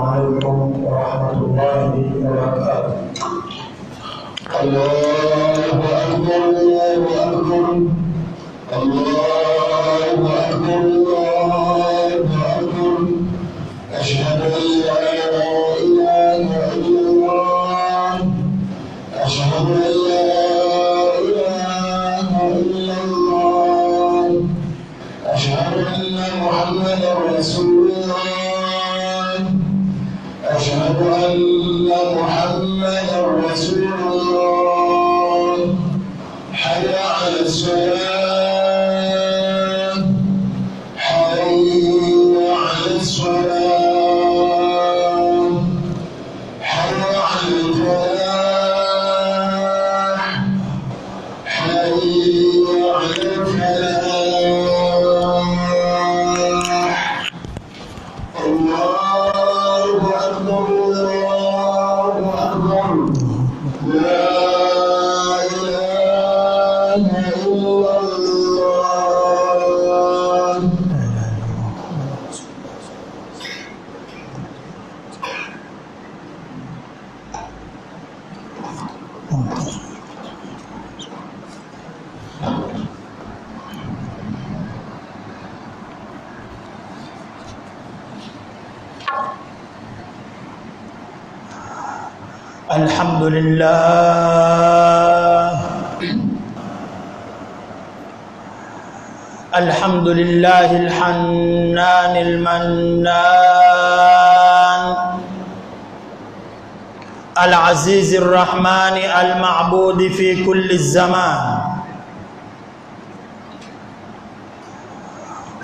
عليكم ورحمة الله وبركاته. الله أكبر الله أكبر الله أكبر الله أكبر. أشهد أن لا إله إلا الله أشهد أن لا إله إلا الله أشهد أن محمدا رسول الله أشهد أن محمدا رسول الله. حي على الصلاة حي على الصلاة حي على الفلاح حي على الفلاح. الله أكبر الله أكبر. لا إله إلا الله. الحمد لله الحمد لله الحنان المنان العزيز الرحمن المعبود في كل الزمان.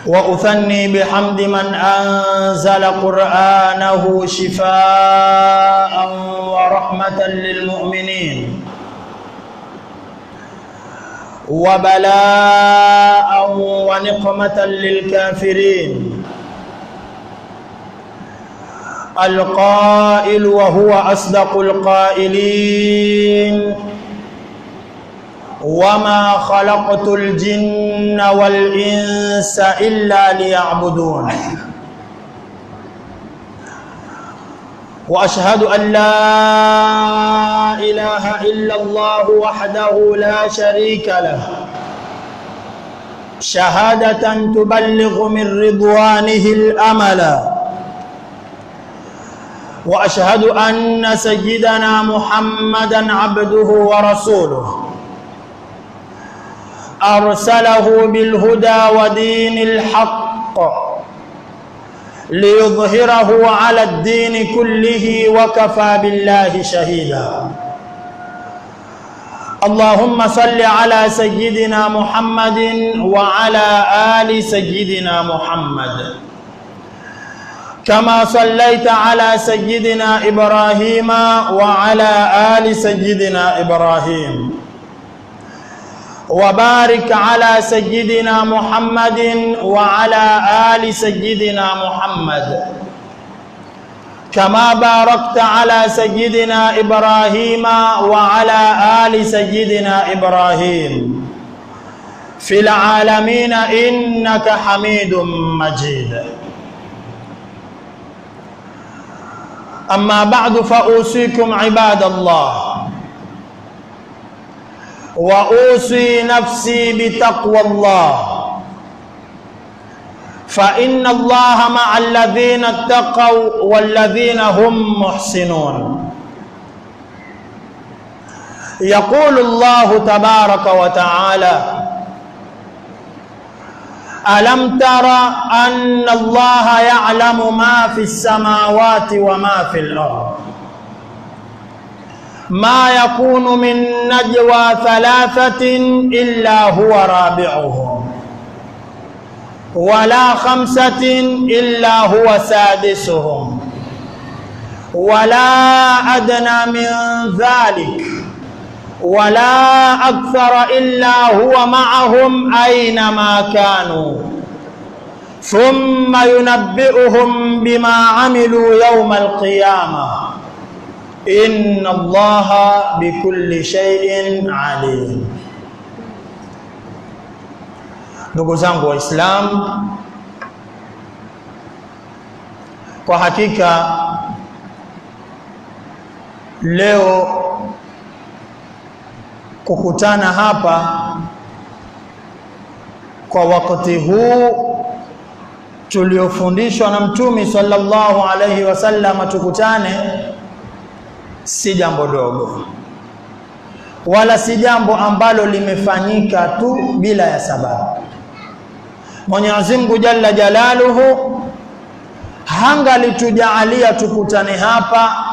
وأثني بحمد من أنزل قرآنه شفاء ورحمة للمؤمنين وبلاء ونقمة للكافرين. القائل وهو أصدق القائلين: وما خلقت الجن والإنس إلا ليعبدون. وأشهد أن لا إله إلا الله وحده لا شريك له شهادة تبلغ من رضوانه الأمل. وأشهد أن سيدنا محمدًا عبده ورسوله أرسله بالهدى ودين الحق ليظهره على الدين كله وكفى بالله شهيدا. اللهم صل على سيدنا محمد وعلى آل سيدنا محمد كما صليت على سيدنا إبراهيم وعلى آل سيدنا إبراهيم. وبارك على سيدنا محمد وعلى آل سيدنا محمد كما باركت على سيدنا إبراهيم وعلى آل سيدنا إبراهيم في العالمين إنك حميد مجيد. أما بعد، فأوصيكم عباد الله وأوصي نفسي بتقوى الله، فإن الله مع الذين اتقوا والذين هم محسنون. يقول الله تبارك وتعالى: ألم تر أن الله يعلم ما في السماوات وما في الأرض ما يكون من نجوى ثلاثة إلا هو رابعهم ولا خمسة إلا هو سادسهم ولا أدنى من ذلك ولا أكثر إلا هو معهم أينما كانوا ثم ينبئهم بما عملوا يوم القيامة إن الله بكل شيء عليم. Ndugu zangu Waislamu, Kwa hakika leo kukutana hapa kwa wakati huu tuliofundishwa na Mtume sallallahu alayhi wasallam tukutane, si jambo dogo wala si jambo ambalo limefanyika tu bila ya sababu. Mwenyezi Mungu Jalla Jalaluhu hangalitujalia tukutane hapa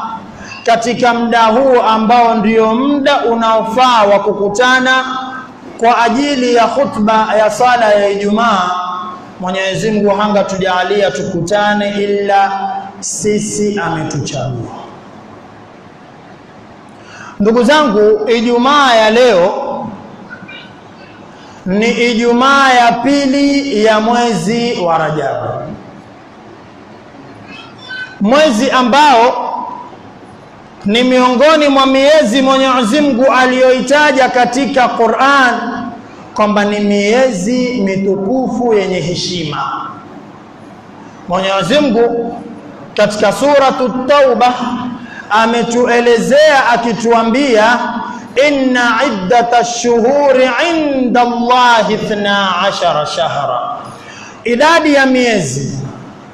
katika muda huu ambao ndio muda unaofaa wa kukutana kwa ajili ya khutba ya sala ya Ijumaa. Mwenyezi Mungu hangatujalia tukutane ila sisi ametuchagua. Ndugu zangu, Ijumaa ya leo ni Ijumaa ya pili ya mwezi wa Rajabu, mwezi ambao ni miongoni mwa miezi Mwenyezi Mungu aliyoitaja katika Qur'an kwamba ni miezi mitukufu yenye heshima. Mwenyezi Mungu katika suratu Tauba ametuelezea akituambia, inna iddatash shuhuri inda Allahi 12 shahra, idadi ya miezi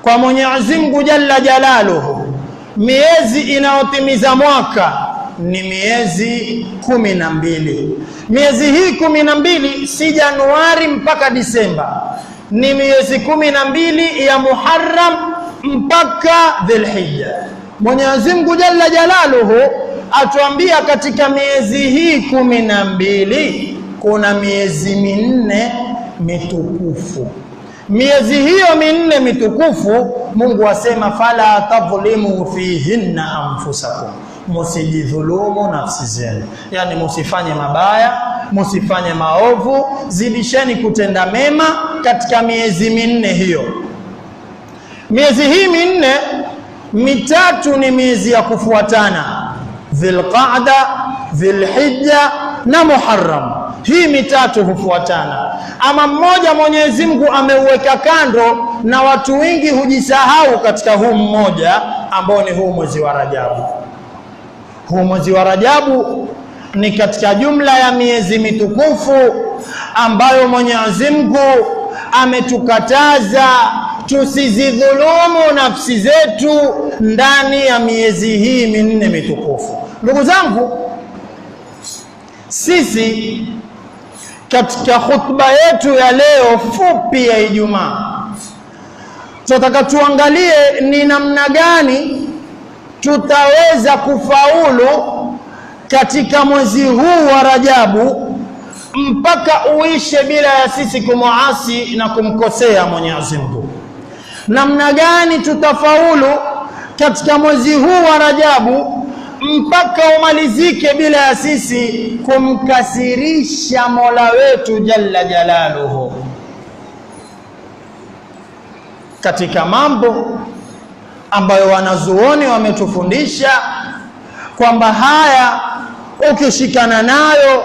kwa Mwenyezi Mungu Jalla Jalaluhu, miezi inayotimiza mwaka ni miezi 12. Miezi hii 12 si Januari mpaka Disemba, ni miezi 12 ya Muharram mpaka Dhulhijja. Mwenyezi Mungu Jalla Jalaluhu atuambia katika miezi hii 12 kuna miezi minne mitukufu. Miezi hiyo minne mitukufu Mungu asema, fala tadhlimu fihinna anfusakum, musijidhulumu nafsi zenu. Yani musifanye mabaya, musifanye maovu, zidisheni kutenda mema katika miezi minne hiyo. Miezi hii minne, mitatu ni miezi ya kufuatana, Dhulqa'da, Dhulhijja na Muharram. Hii mitatu hufuatana. Ama mmoja Mwenyezi Mungu ameuweka kando na watu wengi hujisahau katika huu mmoja ambao ni huu mwezi wa Rajabu. Huu mwezi wa Rajabu ni katika jumla ya miezi mitukufu ambayo Mwenyezi Mungu ametukataza tusizidhulumu nafsi zetu ndani ya miezi hii minne mitukufu. Ndugu zangu, sisi katika khutba yetu ya leo fupi ya Ijumaa tunataka tuangalie ni namna gani tutaweza kufaulu katika mwezi huu wa Rajabu mpaka uishe bila ya sisi kumuasi na kumkosea Mwenyezi Mungu. Namna gani tutafaulu katika mwezi huu wa Rajabu mpaka umalizike bila ya sisi kumkasirisha Mola wetu Jalla Jalaluhu. Katika mambo ambayo wanazuoni wametufundisha kwamba haya ukishikana nayo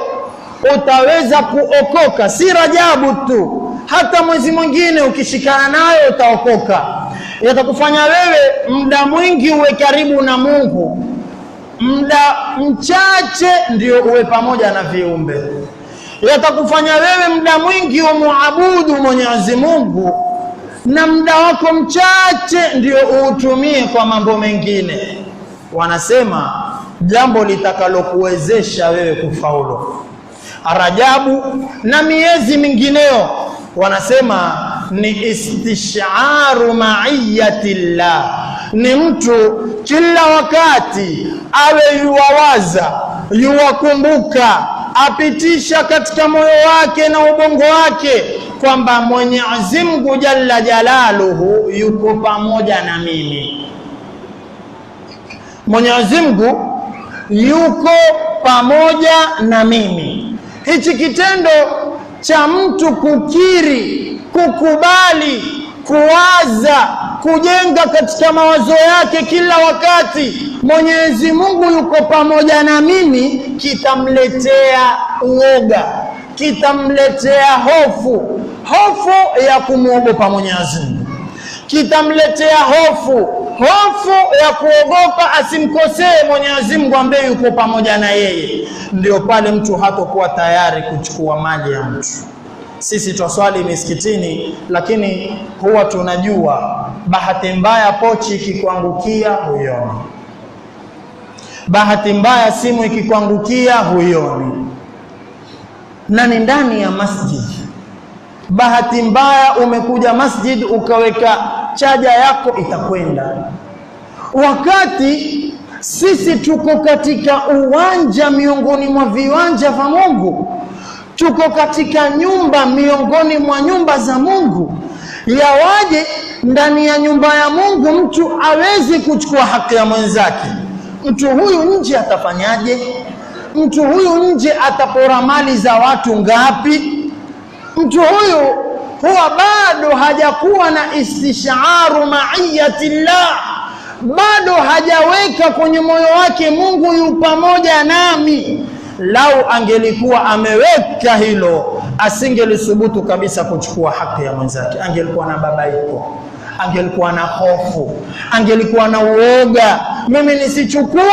utaweza kuokoka, si Rajabu tu, hata mwezi mwingine ukishikana nayo utaokoka. Yatakufanya wewe muda mwingi uwe karibu na Mungu, muda mchache ndio uwe pamoja na viumbe. Yatakufanya wewe muda mwingi umuabudu Mwenyezi Mungu na muda wako mchache ndio uutumie kwa mambo mengine. Wanasema jambo litakalokuwezesha wewe kufaulu Rajabu na miezi mingineo, wanasema ni istisharu ma'iyyatillah. Ni mtu kila wakati awe yuwawaza, yuwakumbuka, apitisha katika moyo wake na ubongo wake kwamba Mwenyezi Mungu Jalla Jalaluhu yuko pamoja na mimi. Mwenyezi Mungu yuko pamoja na mimi. Hichi kitendo cha mtu kukiri, kukubali, kuwaza, kujenga katika mawazo yake kila wakati Mwenyezi Mungu yuko pamoja na mimi, kitamletea uoga, kitamletea hofu ya kumwogopa Mwenyezi Mungu, kitamletea hofu hofu ya kuogopa asimkosee Mwenyezi Mungu ambaye yuko pamoja na yeye, ndio pale mtu hatakuwa tayari kuchukua mali ya mtu. Sisi twaswali misikitini, lakini huwa tunajua bahati mbaya pochi ikikuangukia huioni, bahati mbaya simu ikikuangukia huioni, na ni ndani ya masjid. Bahati mbaya umekuja masjid ukaweka chaja yako itakwenda, wakati sisi tuko katika uwanja miongoni mwa viwanja vya Mungu, tuko katika nyumba miongoni mwa nyumba za Mungu. Yawaje ndani ya nyumba ya Mungu mtu awezi kuchukua haki ya mwenzake? Mtu huyu nje atafanyaje? Mtu huyu nje atapora mali za watu ngapi? Mtu huyu huwa bado hajakuwa na istisharu maiyatillah, bado hajaweka kwenye moyo wake Mungu yu pamoja nami. Lau angelikuwa ameweka hilo, asingelisubutu kabisa kuchukua haki ya mwenzake. Angelikuwa na babaiko, angelikuwa na hofu, angelikuwa na uoga, mimi nisichukue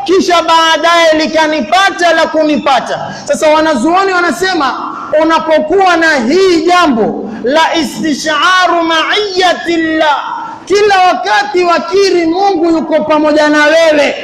kisha baadaye likanipata la kunipata. Sasa wanazuoni wanasema unapokuwa na hii jambo la istisharu maiyatillah, kila wakati wakiri Mungu yuko pamoja na wewe,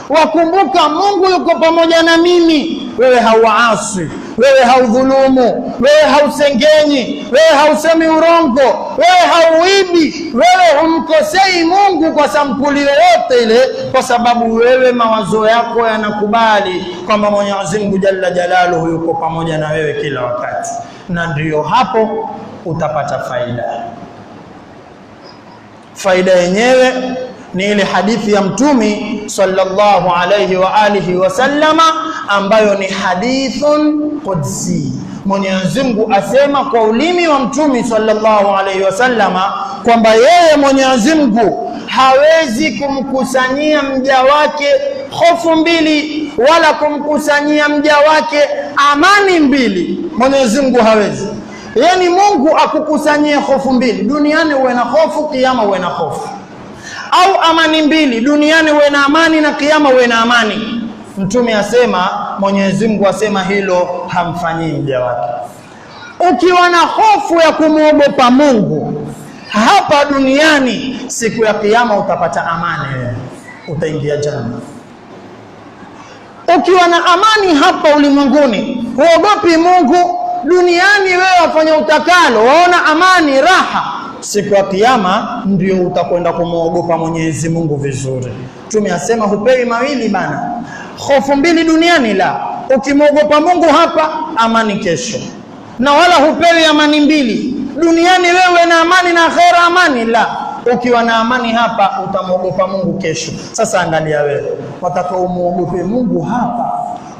wakumbuka Mungu yuko pamoja na mimi, wewe hauasi, wewe haudhulumu, wewe hausengenyi, wewe hausemi urongo, wewe hauibi, wewe humkosei Mungu kwa sampuli yoyote ile, kwa sababu wewe mawazo yako yanakubali kwamba Mwenyezi Mungu Jalla Jalaluhu yuko pamoja na wewe kila wakati. Na ndio hapo utapata faida. Faida yenyewe ni ile hadithi ya Mtume sallallahu alayhi wa alihi wasallama, ambayo ni hadithun qudsi. Mwenyezi Mungu asema kwa ulimi wa Mtume sallallahu alayhi wasallama kwamba yeye Mwenyezi Mungu hawezi kumkusanyia mja wake hofu mbili, wala kumkusanyia mja wake amani mbili. Mwenyezi Mungu hawezi. Yani Mungu akukusanyie hofu mbili, duniani uwe na hofu, kiyama uwe na hofu, au amani mbili, duniani uwe na amani na kiyama uwe na amani. Mtume asema, Mwenyezi Mungu asema hilo hamfanyii mja wake. Ukiwa na hofu ya kumuogopa Mungu hapa duniani, siku ya kiyama utapata amani, utaingia janna. Ukiwa na amani hapa ulimwenguni, huogopi Mungu, duniani wewe wafanya utakalo, waona amani, raha, siku ya kiyama ndio utakwenda kumuogopa Mwenyezi Mungu vizuri. Mtume asema hupewi mawili bana, hofu mbili duniani la, ukimuogopa Mungu hapa amani kesho, na wala hupewi amani mbili duniani wewe na amani na akhera amani la, ukiwa na amani hapa utamuogopa Mungu kesho. Sasa angalia wewe, wataka umuogope Mungu hapa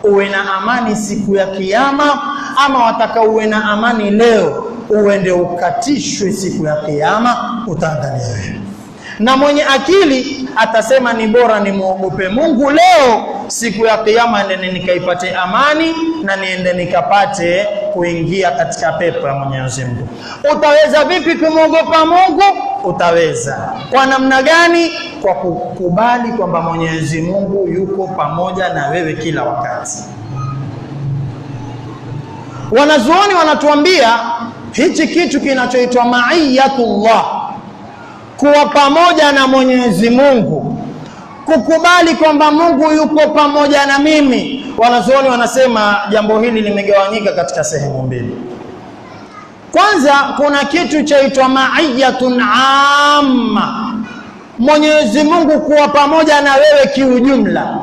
uwe na amani siku ya kiyama, ama wataka uwe na amani leo uende ukatishwe siku ya kiyama? Utaangalia wewe. Na mwenye akili atasema ni bora ni muogope Mungu leo, siku ya kiyama nende nikaipate amani na niende nikapate kuingia katika pepo ya Mwenyezi Mungu. Utaweza vipi kumuogopa Mungu? Utaweza kwa namna gani? Kwa kukubali kwamba Mwenyezi Mungu yuko pamoja na wewe kila wakati. Wanazuoni wanatuambia hichi kitu kinachoitwa maiyatullah, kuwa pamoja na Mwenyezi Mungu, kukubali kwamba Mungu yuko pamoja na mimi. Wanazuoni wanasema jambo hili limegawanyika katika sehemu mbili. Kwanza, kuna kitu chaitwa maiyatun amma, Mwenyezi Mungu kuwa pamoja na wewe kiujumla,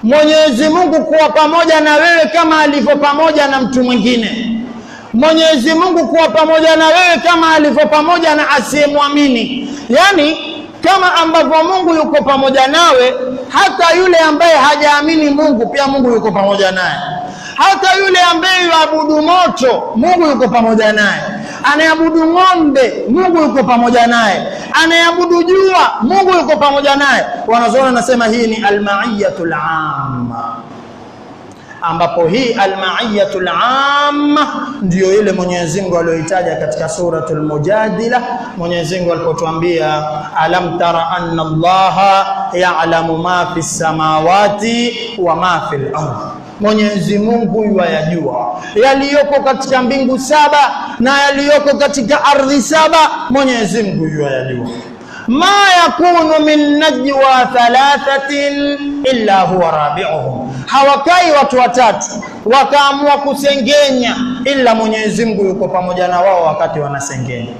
Mwenyezi Mungu kuwa pamoja na wewe kama alivyo pamoja na mtu mwingine, Mwenyezi Mungu kuwa pamoja na wewe kama alivyo pamoja na asiyemwamini. Yani kama ambavyo Mungu yuko pamoja nawe, hata yule ambaye hajaamini Mungu pia Mungu yuko pamoja naye. Hata yule ambaye yuabudu moto, Mungu yuko pamoja naye. Anayeabudu ng'ombe, Mungu yuko pamoja naye. Anayeabudu jua, Mungu yuko pamoja naye. Wanazuoni wanasema hii ni al-maiyatul amma. ambapo hii almaiyatul amma ndio ile Mwenyezi Mungu aliyoitaja katika suratul Mujadila. Mwenyezi Mungu alipotuambia alam tara anna Allaha ya'lamu ma fis samawati wa ma fil ardh, Mwenyezi Mungu yajua yaliyoko katika mbingu saba na yaliyoko katika ardhi saba. Mwenyezi Mungu yajua. Ma yakunu min najwa thalathatin illa huwa rabi'uhum, hawakai watu watatu wakaamua kusengenya illa Mwenyezi Mungu yuko pamoja na wao wakati wanasengenya.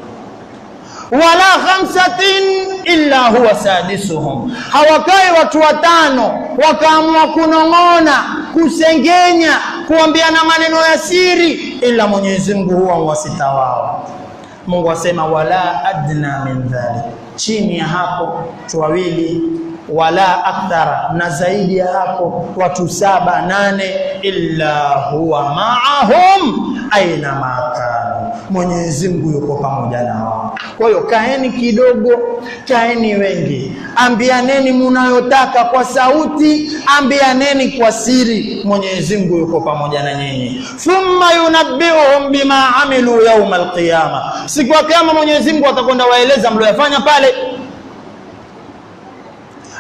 Wala khamsatin illa huwa sadisuhum, hawakai watu watano wakaamua kunong'ona, kusengenya, kuambiana maneno ya siri illa Mwenyezi Mungu huwa wasita wao. Mungu asema wala adna min dhalik, chini ya hapo watu wawili, wala akthara, na zaidi ya hapo watu 7 8, illa huwa ma'ahum aina ma kanu, Mwenyezi Mungu yuko pamoja nao. Kwa hiyo kaeni kidogo, kaeni wengi, ambianeni mnayotaka kwa sauti, ambianeni kwa siri, Mwenyezi Mungu yuko pamoja na nyinyi. Thumma yunabbi'uhum bima amilu yawm alqiyama, siku ya kiyama Mwenyezi Mungu atakwenda waeleza mliyofanya pale,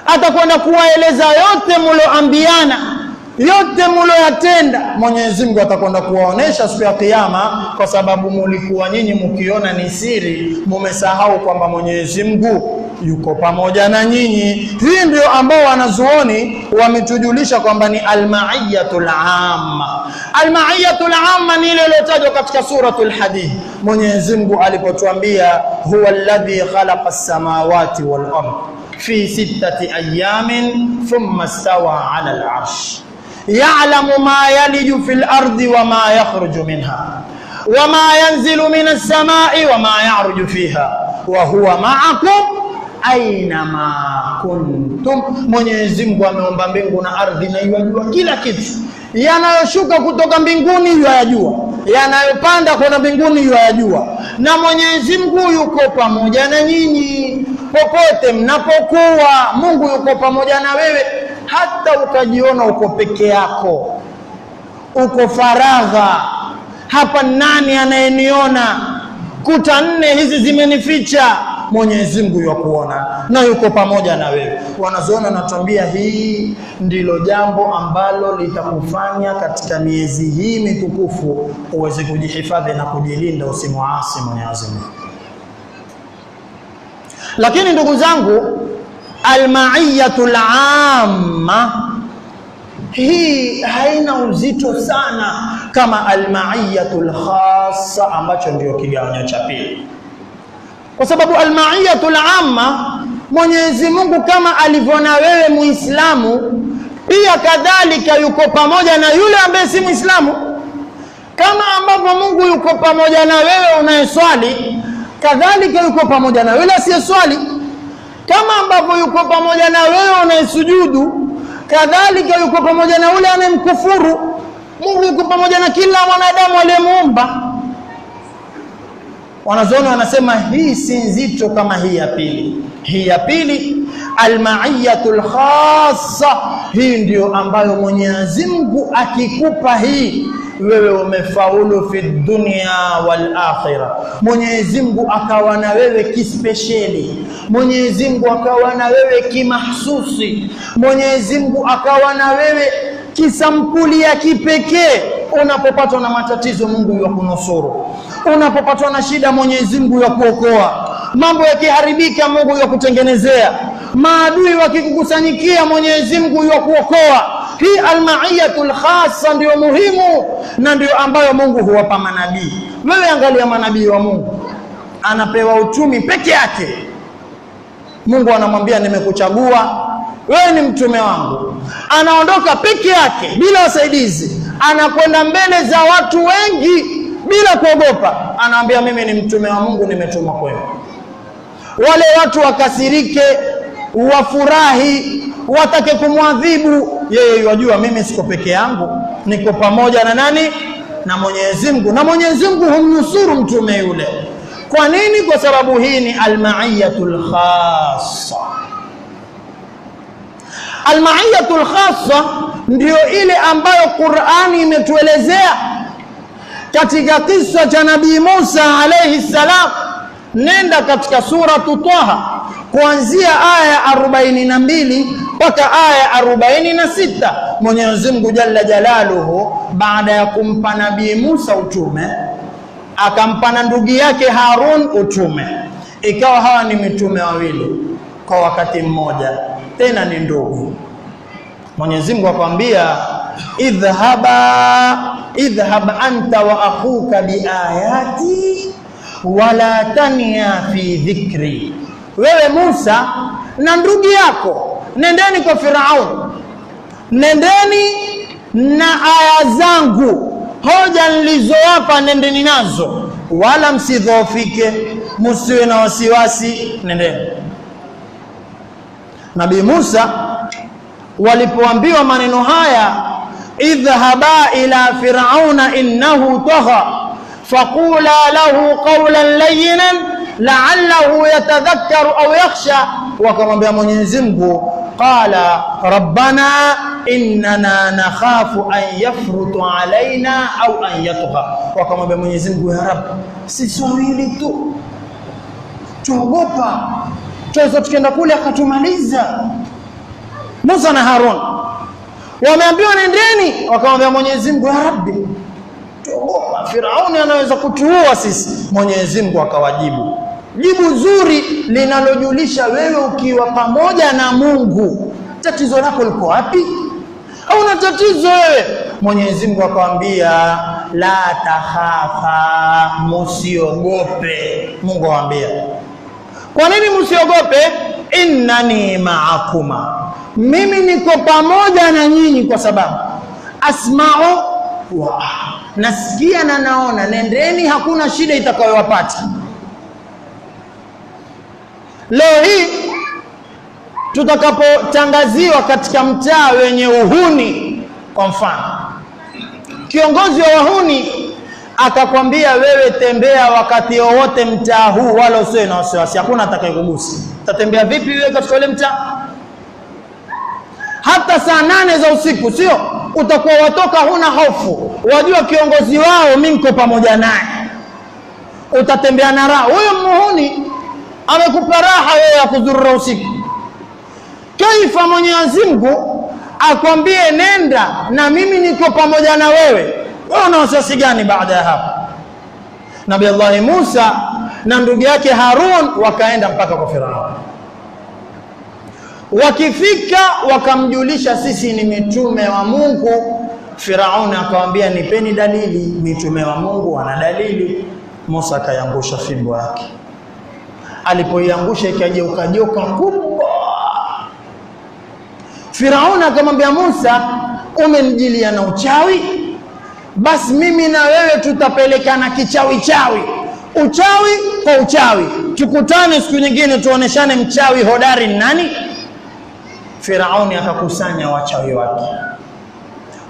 atakwenda kuwaeleza yote mlioambiana, yote mlioyatenda. Mwenyezi Mungu atakwenda kuwaonesha siku ya kiyama, kwa sababu mlikuwa nyinyi mkiona ni siri, mmesahau kwamba Mwenyezi Mungu yuko pamoja na nyinyi. Hii ndio ambao wanazuoni wametujulisha kwamba ni almaiyatul amma. Almaiyatul amma ni ile iliyotajwa katika suratul Hadid. Mwenyezi Mungu alipotuambia huwa alladhi khalaqa as-samawati wal ardh fi 6 ayamin thumma istawa 'ala al-'arsh ya'lamu ma yaliju fil ardi wa ma yakhruju minha wa ma yanzilu minas samai wa ma ya'ruju fiha wa huwa ma'akum aina ma kuntum. Mwenyezi Mungu ameumba mbingu na ardhi na yajua kila kitu, yanayoshuka kutoka mbinguni yajua, yanayopanda kwenda mbinguni yajua, na Mwenyezi Mungu yuko pamoja na nyinyi popote mnapokuwa. Mungu yuko pamoja na wewe, hata ukajiona uko peke yako, uko faragha, hapa nani anayeniona, kuta 4 hizi zimenificha, Mwenyezi Mungu yukuona na yuko pamoja na wewe. Wanazoona natuambia hii ndilo jambo ambalo litakufanya katika miezi hii mitukufu uweze kujihifadhi na kujilinda, usimuasi Mwenyezi Mungu. Lakini ndugu zangu, almaiyatul amma hii haina uzito sana kama almaiyatul khassa, ambacho ndio kigawanyo cha pili. Kwa sababu almaiyatul amma, Mwenyezi Mungu kama alivyoona wewe Muislamu, pia kadhalika yuko pamoja na yule ambaye si Muislamu. Kama ambavyo Mungu yuko pamoja na wewe unayeswali, kadhalika yuko pamoja na yule asiyeswali. Kama ambavyo yuko pamoja na wewe unayesujudu, kadhalika yuko pamoja na yule anayemkufuru. Mungu yuko pamoja na kila mwanadamu aliyemuumba. Wanazuoni wanasema hii si nzito kama hii ya pili. Hii ya pili almaiyatul khassa, hii ndio ambayo Mwenyezi Mungu akikupa hii, wewe umefaulu fi dunya wal akhirah. Mwenyezi Mungu akawa na wewe kispesheli, Mwenyezi Mungu akawa na wewe kimahsusi, Mwenyezi Mungu akawa na wewe kisampuli ya kipekee. Unapopatwa na matatizo, Mungu yakunusuru. Unapopatwa na shida, Mwenyezi Mungu yakuokoa. Mambo yakiharibika, Mungu yakutengenezea. Maadui wakikukusanyikia, Mwenyezi Mungu yakuokoa. Hii almaiyatul khassa ndio muhimu na ndio ambayo Mungu huwapa manabii. Wewe angalia manabii wa Mungu, anapewa uchumi peke yake. Mungu anamwambia nimekuchagua, wewe ni mtume wangu. Anaondoka peke yake bila wasaidizi, anakwenda mbele za watu wengi bila kuogopa, anaambia mimi ni mtume wa Mungu, nimetumwa kwenu. Wale watu wakasirike, wafurahi, watake kumwadhibu, yeye yajua mimi siko peke yangu, niko pamoja na nani? Na Mwenyezi Mungu. Na Mwenyezi Mungu humnusuru mtume yule. Kwa nini? Kwa sababu hii ni almaiyatul khassa. Almaiyatul khassa ndio ile ambayo Qur'ani imetuelezea katika kisa cha Nabii Musa alayhi salam. Nenda katika suratu Taha kuanzia aya 42 mpaka aya 46. Mwenyezi Mungu Jalla Jalaluhu baada ya kumpa Nabii Musa utume akampa na ndugu yake Harun utume, ikawa hawa ni mitume wawili kwa wakati mmoja, tena ni ndugu. Mwenyezi Mungu akamwambia idhhab anta wa akhuka biayati wala tania fi dhikri. Wewe Musa na ndugu yako nendeni kwa Firaun, nendeni na aya zangu, hoja nilizowapa nendeni nazo, wala msidhoofike, msiwe na wasiwasi, nendeni. Nabii Musa walipoambiwa maneno haya, idhhaba ila firauna innahu tagha faqula lahu qawlan layyinan la'allahu yatadhakkaru aw yakhsha, wakamwambia Mwenyezi Mungu, qala rabbana innana nakhafu an yafrutu alaina au an yatgha. Wakamwambia Mwenyezi Mungu, ya Rabb, sisi wawili tu tuogopa tuweza tukienda kule akatumaliza. Musa na Harun wameambiwa nendeni, wakamwambia Mwenyezi Mungu, ya Rabbi, tuogopa Firauni anaweza kutuua sisi. Mwenyezi Mungu akawajibu jibu zuri linalojulisha wewe ukiwa pamoja na Mungu tatizo lako liko wapi? Hauna tatizo wewe. Mwenyezi Mungu akamwambia la tahafa, musiogope. Mungu akamwambia, kwa nini musiogope? Innani ma'akuma, mimi niko pamoja na nyinyi, kwa sababu asma'u wa nasikia na naona. Nendeni, hakuna shida itakayowapata. Leo hii tutakapotangaziwa katika mtaa wenye uhuni, kwa mfano kiongozi wa wahuni akakwambia wewe tembea wakati wowote mtaa huu, wala usiwe na wasiwasi, hakuna atakayekugusa. Utatembea vipi wewe katika ule mtaa? Hata saa 8 za usiku, sio? Utakuwa watoka, huna hofu, wajua kiongozi wao mimi niko pamoja naye, utatembea na raha. Huyo muhuni amekupa raha wewe ya kuzurura usiku. Kaifa Mwenyezi Mungu akwambie nenda na mimi niko pamoja na wewe, wewe una wasiwasi gani? Baada ya hapo Nabii Allah Musa na ndugu yake Harun wakaenda mpaka kwa Firaun. Wakifika wakamjulisha, sisi ni mitume wa Mungu. Firaun akamwambia, nipeni dalili. Mitume wa Mungu wana dalili. Musa akaiangusha fimbo yake. Alipoiangusha ikageuka joka kubwa. Firaun akamwambia Musa, umenijilia na uchawi? Basi mimi na wewe tutapelekana kichawi chawi, uchawi kwa uchawi, tukutane siku nyingine tuoneshane mchawi hodari nani. Firauni akakusanya wachawi wake,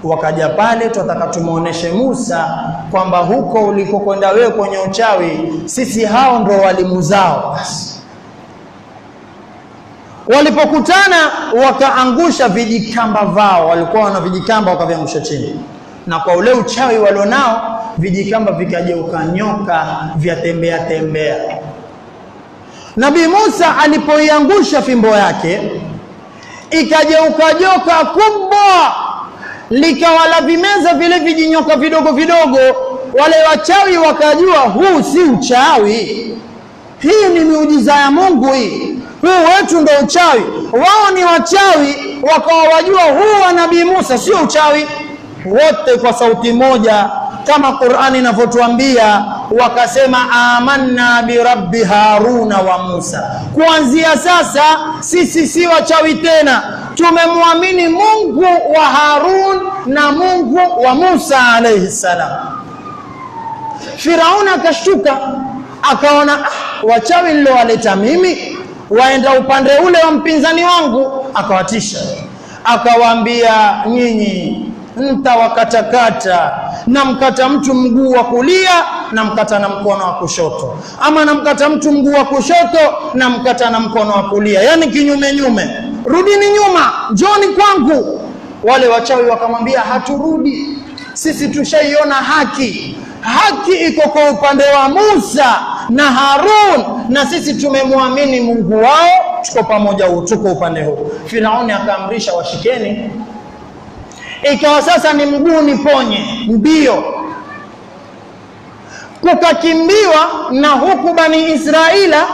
wakaja pale, tunataka tumuoneshe Musa kwamba huko ulikokwenda wewe kwenye uchawi, sisi hao ndo walimu zao. Walipokutana wakaangusha vijikamba vao, walikuwa wana vijikamba, wakaviangusha chini, na kwa ule uchawi walionao vijikamba vikageuka nyoka, vya tembea tembea. Nabii Musa alipoiangusha fimbo yake ikageuka joka kubwa, likawala vimeza vile vijinyoka vidogo vidogo. Wale wachawi wakajua huu si uchawi, hii ni miujiza ya Mungu, huu wetu ndo uchawi. Wao ni wachawi, wakawa wajua huu wa Nabii Musa sio uchawi. Wote kwa sauti moja, kama Qur'ani inavyotuambia, wakasema amanna bi rabbi Haruna wa Musa, kuanzia sasa sisi si wachawi tena, tumemwamini Mungu wa Harun na Mungu wa Musa alayhi salam. Firauni akashtuka, akaona wachawi nilowaleta mimi waenda upande ule wa mpinzani wangu. Akawatisha, akawaambia, nyinyi mtawakatakata, na mkata mtu mguu wa kulia na mkata na mkono wa kushoto, ama na mkata mtu mguu wa kushoto na mkata na mkono wa kulia, yani kinyume nyume. Rudini nyuma, njoni kwangu. Wale wachawi wakamwambia, haturudi, sisi tushaiona haki. Haki iko kwa upande wa Musa na Harun, na sisi tumemwamini Mungu wao, tuko pamoja, tuko upande huu. Firauni akaamrisha washikeni. Ikawa sasa ni mguu ni ponye, mbio. Kukakimbiwa, na huku Bani Israila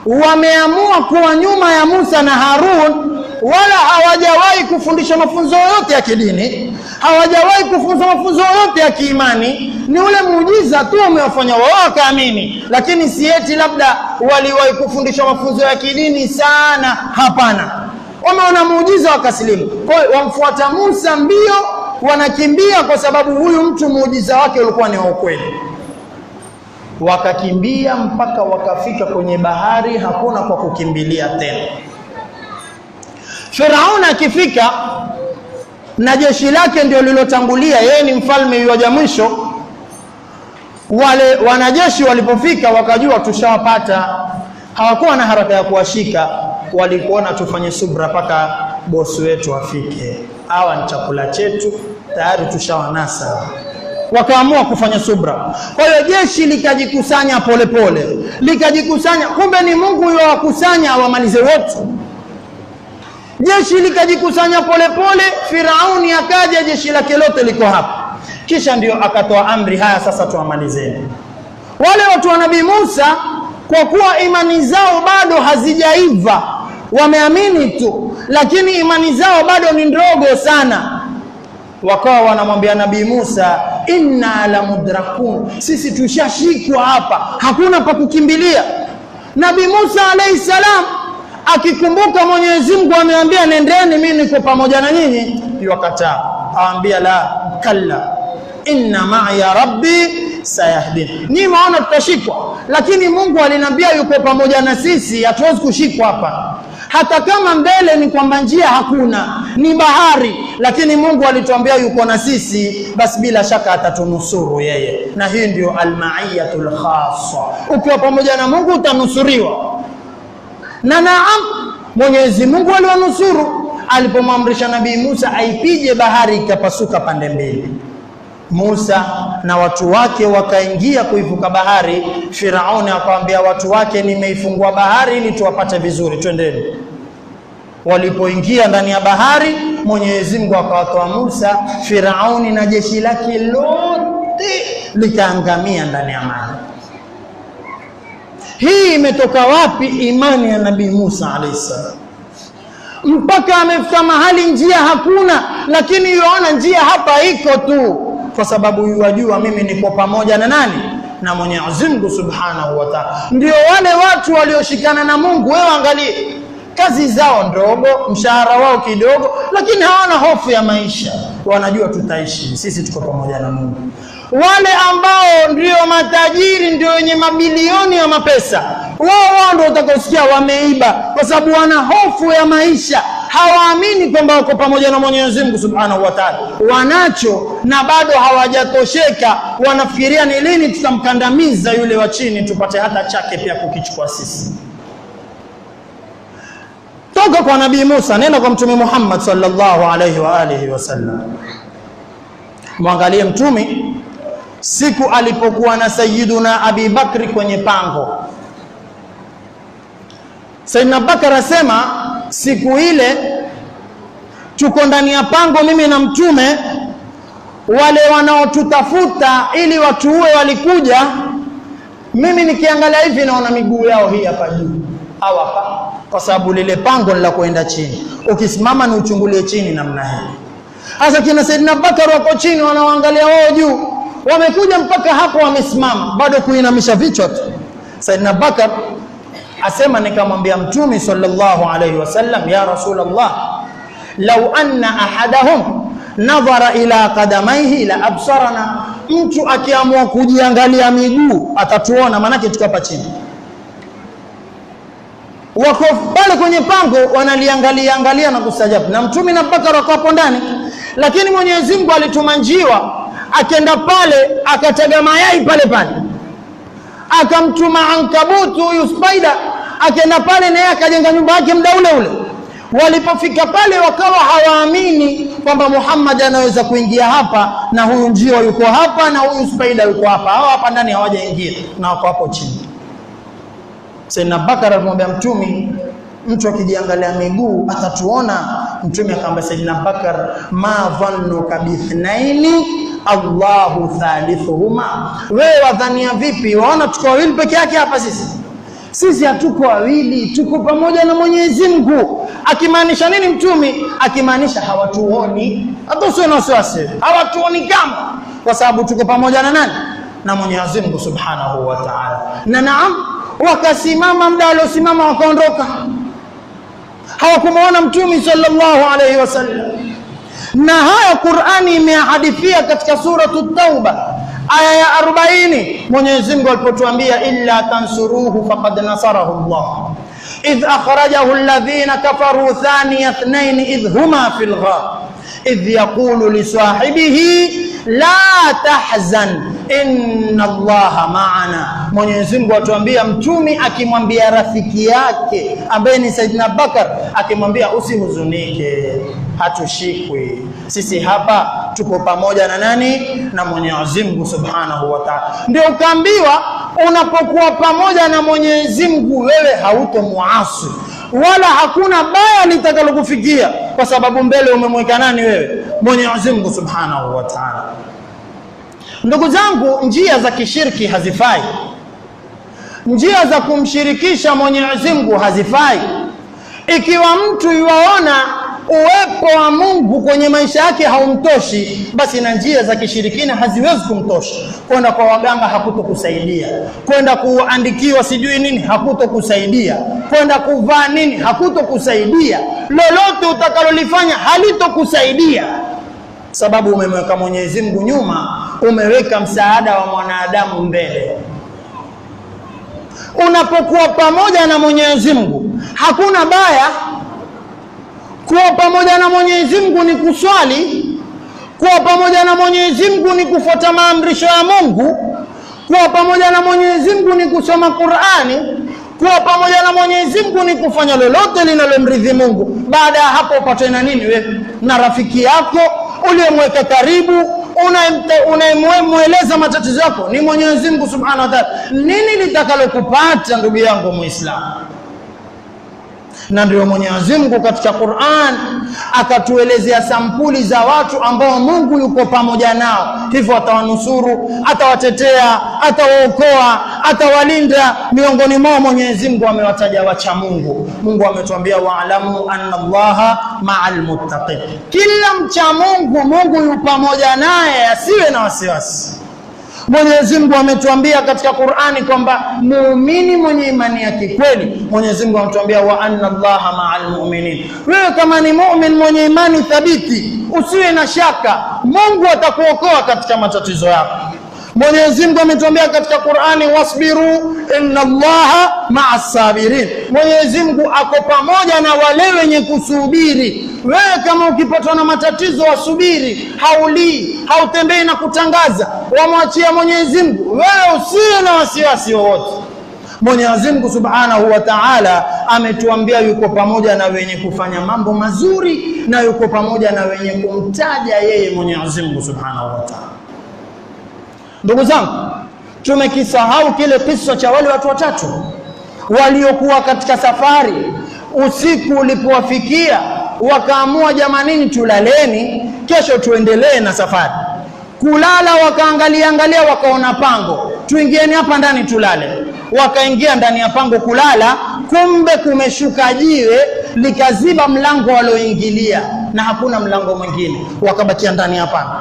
wameamua kuwa nyuma ya Musa na Harun, wala hawajawahi kufundisha mafunzo yote ya kidini, hawajawahi kufunza mafunzo yote ya kiimani. Ni ule muujiza tu umewafanya wao wakaamini, lakini si eti labda waliwahi kufundisha mafunzo ya kidini sana, hapana. Wameona muujiza wakasilimu. Kwa hiyo wamfuata Musa mbio, wanakimbia kwa sababu huyu mtu muujiza wake ulikuwa ni wa ukweli. Wakakimbia mpaka wakafika kwenye bahari, hakuna kwa kukimbilia tena. Firauni akifika na jeshi lake ndio lilotangulia, yeye ni mfalme wa mwisho. Wale wanajeshi walipofika wakajua tushawapata, hawakuwa na haraka ya kuwashika. Walikuona tufanye subra paka bosi wetu afike, hawa ni chakula chetu, tayari tushawanasa. Wakaamua kufanya subra. Kwa hiyo jeshi likajikusanya polepole, likajikusanya. Kumbe ni Mungu yeye wakusanya awamalize wote. Jeshi likajikusanya polepole, Firauni akaja, jeshi lake lote liko hapa. Kisha ndio akatoa amri, haya sasa tuamalizeni. Wale watu wa Nabii Musa, kwa kuwa imani zao bado hazijaiva, wameamini tu, lakini imani zao bado ni ndogo sana. Wakawa wanamwambia Nabii Musa, inna la mudrakun, sisi tushashikwa hapa, hakuna pa kukimbilia. Nabii Musa alayhi salam akikumbuka Mwenyezi Mungu ameambia nendeni, mimi niko pamoja na nyinyi, yakataa. Aambia la kalla inna ma'a rabbi sayahdin. Ni maana tutashikwa, lakini Mungu aliniambia yuko pamoja na sisi, hatuwezi kushikwa hapa. Hata kama mbele ni kwamba njia hakuna, ni bahari, lakini Mungu alituambia yuko na sisi, basi bila shaka atatunusuru yeye. Na hii ndio al-ma'iyatul khassa. Ukiwa pamoja na Mungu utanusuriwa. Na naam, Mwenyezi Mungu aliwanusuru alipomwamrisha Nabii Musa aipige bahari, ikapasuka pande mbili. Musa na watu wake wakaingia kuivuka bahari. Firauni akamwambia watu wake, nimeifungua bahari ili tuwapate vizuri, twendeni. Walipoingia ndani ya bahari, Mwenyezi Mungu akawatoa Musa, Firauni na jeshi lake lote likaangamia ndani ya maji. Hii imetoka wapi imani ya Nabii Musa alayhisalam? Mpaka amefika mahali njia hakuna, lakini yuona njia hapa iko tu, kwa sababu yajua mimi niko pamoja na nani? Na Mwenyezi Mungu Subhanahu wa Ta'ala. Ndio wale watu walioshikana na Mungu, wewe angalie kazi zao ndogo, mshahara wao kidogo, lakini hawana hofu ya maisha. Wanajua tutaishi, sisi tuko pamoja na Mungu. Wale ambao ndio matajiri, ndio wenye mabilioni ya mapesa, wao ndio utakaosikia wameiba, kwa sababu wana hofu ya maisha. Hawaamini kwamba wako pamoja na Mwenyezi Mungu Subhanahu wa Ta'ala. Wanacho na bado hawajatosheka, wanafikiria ni lini tutamkandamiza yule wa chini tupate hata chake pia kukichukua sisi. Toka kwa Nabii Musa, nenda kwa Mtume Muhammad sallallahu alayhi wa alihi wasallam. Mwangalie Mtume siku alipokuwa na Sayyiduna Abi Bakri kwenye pango. Sayyidina Bakar asema, siku ile tuko ndani ya pango mimi na Mtume, wale wanaotutafuta ili watuue walikuja. Mimi nikiangalia hivi naona miguu yao hii hapa juu, hapa, kwa sababu lile pango la kuenda chini, ukisimama ni uchungulie chini namna hii. Sasa kina Sayyidina Bakar wako chini wanaangalia wao juu, wamekuja mpaka hapo wamesimama, bado kuinamisha vichwa tu. Sayyidina Bakar asema, nikamwambia Mtume sallallahu alayhi wasallam, ya Rasulullah, law anna ahadahum nadhara ila qadamaihi la absarana. Mtu akiamua kujiangalia miguu atatuona, manake tuko hapa chini. Wako pale kwenye pango wanaliangalia na kustajabu, na Mtume na Bakar wako hapo ndani. Lakini Mwenyezi Mungu alituma njiwa, akenda pale akatega mayai pale pale, akamtuma ankabutu huyu spider, akenda pale naye akajenga nyumba yake muda ule ule. Walipofika pale wakawa hawaamini kwamba Muhammad anaweza kuingia hapa na huyu njiwa yuko hapa na huyu spider yuko hapa. Hao hapa ndani hawajaingia na wako hapo chini. Sayyidina Bakar alimwambia Mtume, mtu akijiangalia miguu atatuona. Mtume akamwambia Sayyidina Bakar, ma dhannuka bithnaini Allahu thalithuhuma. Wewe wadhania vipi? Waona tuko wawili peke yake hapa sisi? Sisi hatuko wawili, tuko pamoja na Mwenyezi Mungu. Akimaanisha nini Mtume? Akimaanisha hawatuoni. Hata usiwe na wasiwasi, hawatuoni kama, kwa sababu tuko pamoja na nani? Na Mwenyezi Mungu Subhanahu wa Ta'ala. Na naam, wakasimama muda aliosimama wakaondoka. Hawakumuona Mtume sallallahu alayhi wasallam. Na haya Qur'ani imehadithia katika suratu Tauba aya ya 40. Mwenyezi Mungu alipotuambia illa tansuruhu faqad nasarahu Allah idh akhrajahu alladhina kafaru thaniya ithnain idh huma fil ghar idh yaqulu li sahibihi la tahzan inna Allaha ma'ana. Mwenyezi Mungu atuambia Mtume akimwambia rafiki yake ambaye ni Saidina Bakar, akimwambia usihuzunike, hatushikwi, sisi hapa tuko pamoja na nani? Na Mwenyezi Mungu Subhanahu wa Ta'ala. Ndio ukaambiwa unapokuwa pamoja na Mwenyezi Mungu wewe hautomuasi wala hakuna baya litakalokufikia, kwa sababu mbele umemweka nani wewe? Mwenyezi Mungu Subhanahu wa Ta'ala. Ndugu zangu, njia za kishirki hazifai. Njia za kumshirikisha Mwenyezi Mungu hazifai. Ikiwa mtu yuwaona uwepo wa Mungu kwenye maisha yake haumtoshi, basi na njia za kishirikina haziwezi kumtosha. Kwenda kwa waganga hakutokusaidia, kwenda kuandikiwa sijui nini hakutokusaidia, kwenda kuvaa nini hakutokusaidia, lolote utakalolifanya halitokusaidia, sababu umemweka Mwenyezi Mungu nyuma, umeweka msaada wa mwanadamu mbele. Unapokuwa pamoja na Mwenyezi Mungu hakuna baya. Kuwa pamoja na Mwenyezi Mungu ni kuswali, kuwa pamoja na Mwenyezi Mungu ni kufuata maamrisho ya Mungu, kuwa pamoja na Mwenyezi Mungu ni kusoma Qur'ani, kuwa pamoja na Mwenyezi Mungu ni kufanya lolote linalomridhi Mungu. Baada ya hapo upate na nini wewe? Na rafiki yako uliyemweka karibu, unayemweleza matatizo yako ni Mwenyezi Mungu Subhanahu wa Ta'ala. Nini litakalokupata ndugu yangu Muislamu? Na ndio Mwenyezi Mungu katika Qur'an akatuelezea sampuli za watu ambao Mungu yuko pamoja nao, hivyo atawanusuru, atawatetea, atawaokoa, atawalinda. Miongoni mwao Mwenyezi Mungu amewataja wacha Mungu. Mungu ametuambia wa'lamu anna Allaha ma'al muttaqin. Kila mcha Mungu, Mungu yupo pamoja naye, asiwe na wasiwasi. Mwenyezi Mungu ametuambia katika Qur'ani kwamba muumini mwenye imani ya kweli, Mwenyezi Mungu ametuambia wa anna Allaha ma'al mu'minin. Wewe kama ni muumini mwenye imani thabiti, usiwe na shaka, Mungu atakuokoa katika matatizo yako. Mwenyezi Mungu ametuambia katika Qur'ani wasbiru inna Allaha ma'as sabirin. Mwenyezi Mungu ako pamoja na wale wenye kusubiri. Wewe kama ukipatwa na matatizo wasubiri, haulii, hautembei na kutangaza, wamwachia Mwenyezi Mungu, wewe usiwe na wasiwasi wowote. Mwenyezi Mungu Subhanahu wa Ta'ala ametuambia yuko pamoja na wenye kufanya mambo mazuri na yuko pamoja na wenye kumtaja yeye Mwenyezi Mungu Subhanahu wa Ta'ala. Ndugu zangu, tumekisahau kile kisa cha wale watu watatu waliokuwa katika safari. Usiku ulipowafikia wakaamua jamanini, tulaleni, kesho tuendelee na safari. Kulala wakaangalia, wakaona pango, tuingieni hapa ndani tulale. Wakaingia ndani ya pango kulala, kumbe kumeshuka jiwe likaziba mlango walioingilia na hakuna mlango mwingine, wakabakia ndani ya pango.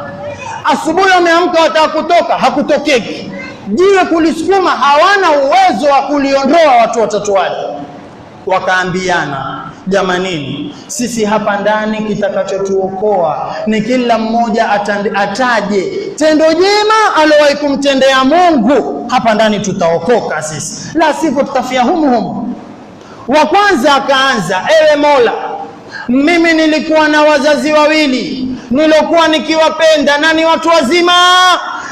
Asubuhi wameamka wataka kutoka, hakutokeki. Jiwe kulisukuma, hawana uwezo wa kuliondoa watu watatu wale. Wakaambiana, jamanini, sisi hapa ndani kitakachotuokoa ni kila mmoja ataje tendo jema aliyowahi kumtendea Mungu. Hapa ndani tutaokoka sisi, la sivyo tutafia humu. Wa kwanza akaanza, ewe Mola, mimi nilikuwa na wazazi wawili nilokuwa nikiwapenda na ni watu wazima,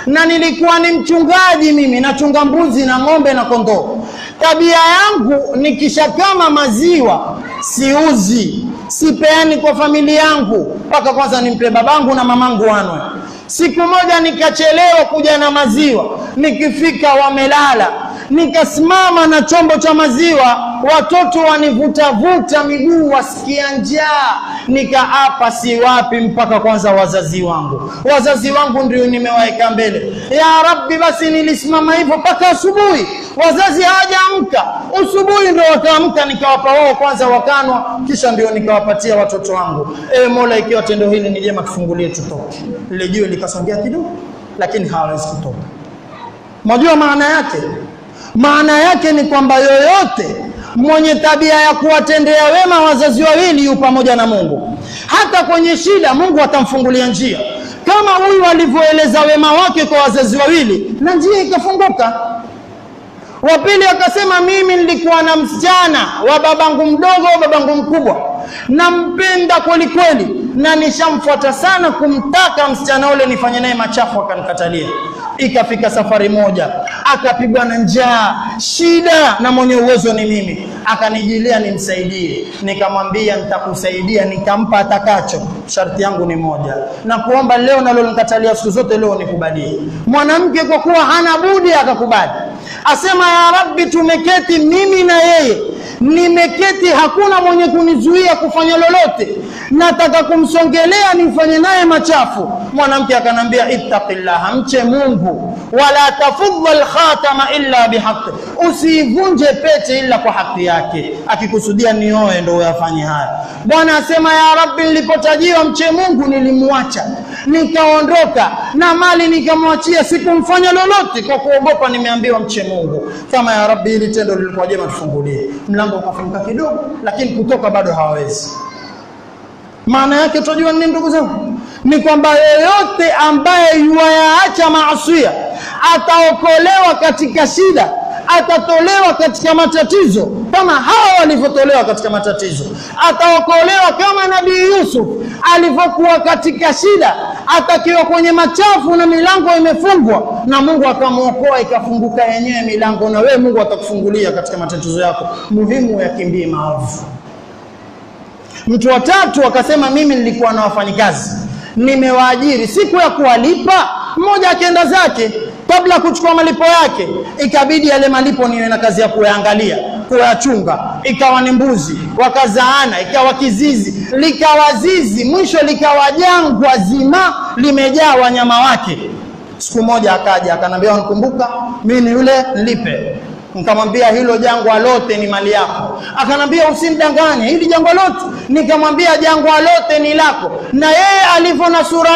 na nilikuwa ni mchungaji, mimi nachunga mbuzi na ng'ombe na kondoo. Tabia yangu nikishakama maziwa siuzi, sipeani kwa familia yangu mpaka kwanza nimpe babangu na mamangu wanwe. Siku moja nikachelewa kuja na maziwa, nikifika wamelala, nikasimama na chombo cha maziwa, watoto wanivuta miguu, wasikia njaa. Nikaapa siwapi mpaka kwanza wazazi wangu ndio nimewaeka mbele. Ya Rabbi, basi nilisimama hivyo mpaka asubuhi, wazazi hawajaamka. Asubuhi ndio wakaamka, nikawapa wao kwanza wakanwa, kisha ndio nikawapatia watoto wangu. Mola, ikiwa tendo hili ni jema, tufungulie tutoke. Lile jiwe likasongea kidogo, lakini hawawezi kutoka. Mnajua maana yake? Maana yake ni kwamba yoyote mwenye tabia ya kuwatendea wema wazazi wawili yu pamoja na Mungu. Hata kwenye shida Mungu atamfungulia njia, kama huyu alivyoeleza wema wake kwa wazazi wawili na njia ikafunguka. Wa pili akasema, mimi nilikuwa na msichana wa babangu mdogo, babangu mkubwa, nampenda kweli kweli, na nishamfuata sana kumtaka msichana ule nifanye naye machafu, akanikatalia. Ikafika safari moja akapigwa na njaa, shida, na mwenye uwezo ni mimi, akanijilia nimsaidie. Nikamwambia nitakusaidia, nikampa atakacho, sharti yangu ni moja, na kuomba leo nalo nikatalia siku zote, leo nikubalie. Mwanamke kwa kuwa hana budi akakubali, asema ya Rabbi, tumeketi mimi na yeye, nimeketi, hakuna mwenye kunizuia kufanya lolote, nataka kumsongelea nifanye naye machafu. Mwanamke akanambia, ittaqillah, mche Mungu, wala tafudha al-khatama illa bihaqqi, usivunje pete ila kwa haki yake. Akikusudia nioe ndio uyafanye haya. Bwana asema, ya Rabbi, nilipotajiwa mche Mungu nilimwacha, nikaondoka na mali nikamwachia, sikumfanya lolote kwa kuogopa nimeambiwa mche Mungu. Kama ya Rabbi, hili tendo lilikuwa jema, tufungulie. Mlango ukafunguka kidogo, lakini kutoka bado hawawezi. Maana yake tunajua nini ndugu zangu? Ni kwamba yeyote ambaye yuayaacha maasiya ataokolewa katika shida, atatolewa katika matatizo kama hawa walivyotolewa katika matatizo. Ataokolewa kama Nabii Yusuf alivyokuwa katika shida, atakiwa kwenye machafu na milango imefungwa, na Mungu akamuokoa ikafunguka yenyewe milango, na wewe Mungu atakufungulia katika matatizo yako. Muhimu yakimbie maovu. Mtu wa tatu akasema, mimi nilikuwa na wafanyikazi, nimewaajiri, siku ya kuwalipa mmoja akaenda zake, kabla kuchukua malipo yake ikabidi yale malipo niwe na kazi ya kuyaangalia, kuyachunga. Ikawa ni mbuzi, wakazaana, ikawa kizizi, likawa zizi, mwisho likawa jangwa zima limejaa wanyama wake. Siku moja akaja akanambia, unikumbuka mimi ni yule nilipe? Nikamwambia, hilo jangwa lote ni mali yako. Akanambia, usimdanganye, hili jangwa lote. Nikamwambia, jangwa lote ni lako. Na yeye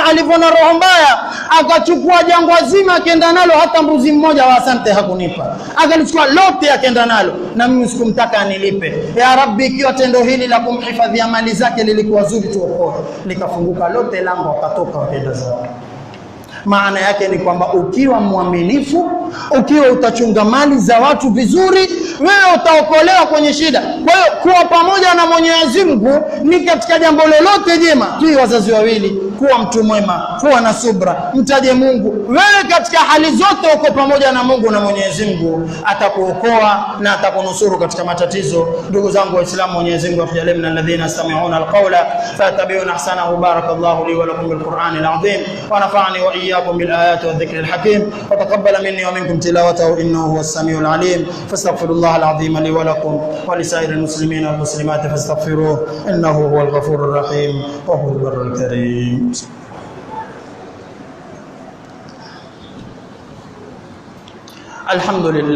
alivona roho mbaya, akachukua jangwa zima akaenda nalo, hata mbuzi mmoja wa asante hakunipa. Akalichukua lote akaenda nalo, na mimi sikumtaka anilipe. Ya Rabbi, ikiwa tendo hili la kumhifadhia mali zake lilikuwa zuri, tuokoe. Likafunguka lote lango, wakatoka wakaenda zao. Maana yake ni kwamba ukiwa mwaminifu, ukiwa utachunga mali za watu vizuri, wewe utaokolewa kwenye shida. Kwa hiyo kuwa pamoja na Mwenyezi Mungu ni katika jambo lolote jema. Tui wazazi wawili, kuwa mtu mwema, kuwa na subra, mtaje Mungu. Wewe katika hali zote uko pamoja na Mungu, na Mwenyezi Mungu atakuokoa na atakunusuru katika matatizo. Ndugu zangu Waislamu, Mwenyezi Mungu atujalie min alladhina yastami'una alqawla fayattabi'una ahsanahu. Barakallahu li wa lakum bil Qur'anil azim wa nafa'ani wa iyyakum bil ayati wadh dhikril hakim wa taqabbala minni wa minkum tilawatahu innahu huwas samiul alim. Fastaghfirullaha al-azim li wa lakum wa li sa'iril muslimina wal muslimati fastaghfiruhu innahu huwal ghafurur rahim wa huwal barrul karim. Alhamdulillah.